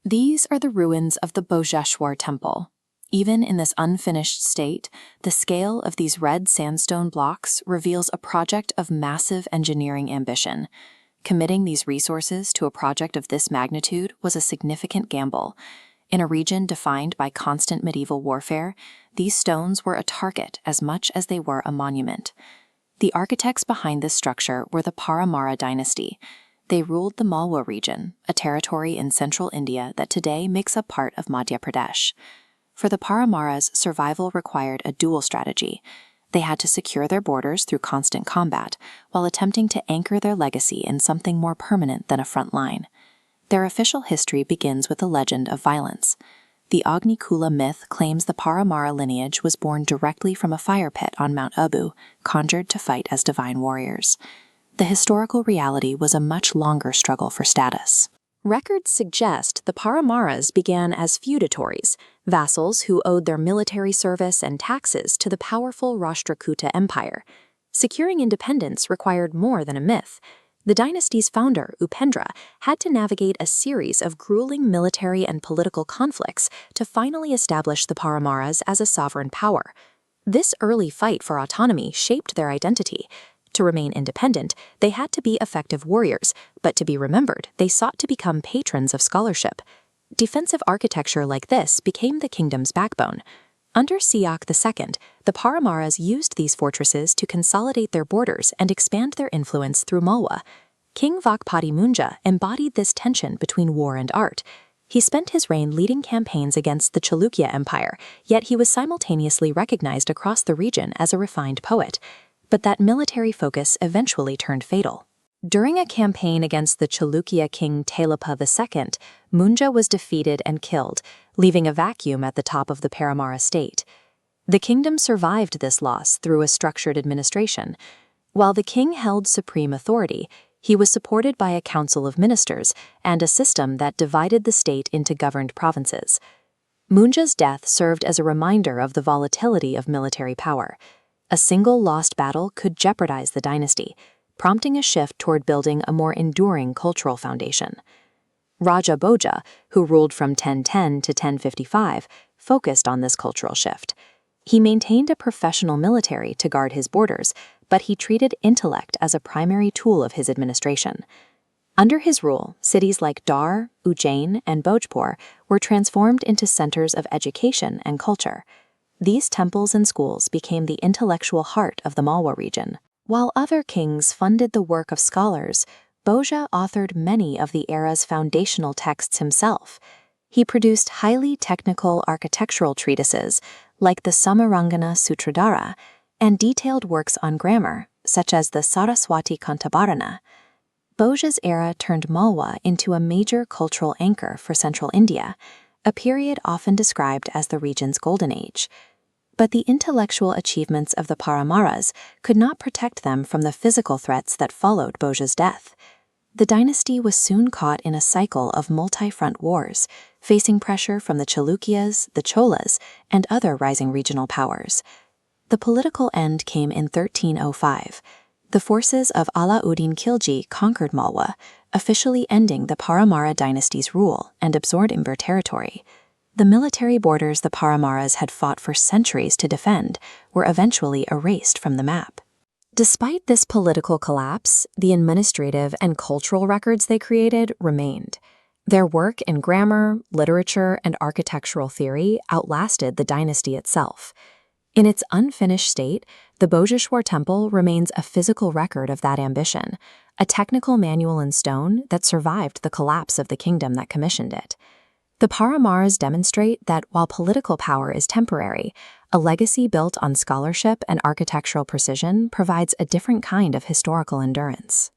These are the ruins of the Bhojeshwar Temple. Even in this unfinished state, the scale of these red sandstone blocks reveals a project of massive engineering ambition. Committing these resources to a project of this magnitude was a significant gamble. In a region defined by constant medieval warfare, these stones were a target as much as they were a monument. The architects behind this structure were the Paramara Dynasty. They ruled the Malwa region, a territory in central India that today makes up part of Madhya Pradesh. For the Paramaras, survival required a dual strategy. They had to secure their borders through constant combat, while attempting to anchor their legacy in something more permanent than a front line. Their official history begins with a legend of violence. The Agni Kula myth claims the Paramara lineage was born directly from a fire pit on Mount Abu, conjured to fight as divine warriors. The historical reality was a much longer struggle for status. Records suggest the Paramaras began as feudatories, vassals who owed their military service and taxes to the powerful Rashtrakuta Empire. Securing independence required more than a myth. The dynasty's founder, Upendra, had to navigate a series of grueling military and political conflicts to finally establish the Paramaras as a sovereign power. This early fight for autonomy shaped their identity. To remain independent, they had to be effective warriors, but to be remembered, they sought to become patrons of scholarship. Defensive architecture like this became the kingdom's backbone. Under Siyaka II, the Paramaras used these fortresses to consolidate their borders and expand their influence through Malwa. King Vakpati Munja embodied this tension between war and art. He spent his reign leading campaigns against the Chalukya Empire, yet he was simultaneously recognized across the region as a refined poet. But that military focus eventually turned fatal. During a campaign against the Chalukya king Telapa II, Munja was defeated and killed, leaving a vacuum at the top of the Paramara state. The kingdom survived this loss through a structured administration. While the king held supreme authority, he was supported by a council of ministers and a system that divided the state into governed provinces. Munja's death served as a reminder of the volatility of military power. A single lost battle could jeopardize the dynasty, prompting a shift toward building a more enduring cultural foundation. Raja Bhoja, who ruled from 1010 to 1055, focused on this cultural shift. He maintained a professional military to guard his borders, but he treated intellect as a primary tool of his administration. Under his rule, cities like Dar, Ujjain, and Bhojpur were transformed into centers of education and culture. These temples and schools became the intellectual heart of the Malwa region. While other kings funded the work of scholars, Bhoja authored many of the era's foundational texts himself. He produced highly technical architectural treatises like the Samarangana Sutradhara and detailed works on grammar, such as the Saraswati Kantabharana. Bhoja's era turned Malwa into a major cultural anchor for central India, a period often described as the region's golden age. But the intellectual achievements of the Paramaras could not protect them from the physical threats that followed Bhoja's death. The dynasty was soon caught in a cycle of multi-front wars, facing pressure from the Chalukyas, the Cholas, and other rising regional powers. The political end came in 1305. The forces of Alauddin Khilji conquered Malwa, officially ending the Paramara dynasty's rule and absorbed Imber territory. The military borders the Paramaras had fought for centuries to defend were eventually erased from the map. Despite this political collapse, the administrative and cultural records they created remained. Their work in grammar, literature, and architectural theory outlasted the dynasty itself. In its unfinished state, the Bhojeshwar Temple remains a physical record of that ambition, a technical manual in stone that survived the collapse of the kingdom that commissioned it. The Paramaras demonstrate that while political power is temporary, a legacy built on scholarship and architectural precision provides a different kind of historical endurance.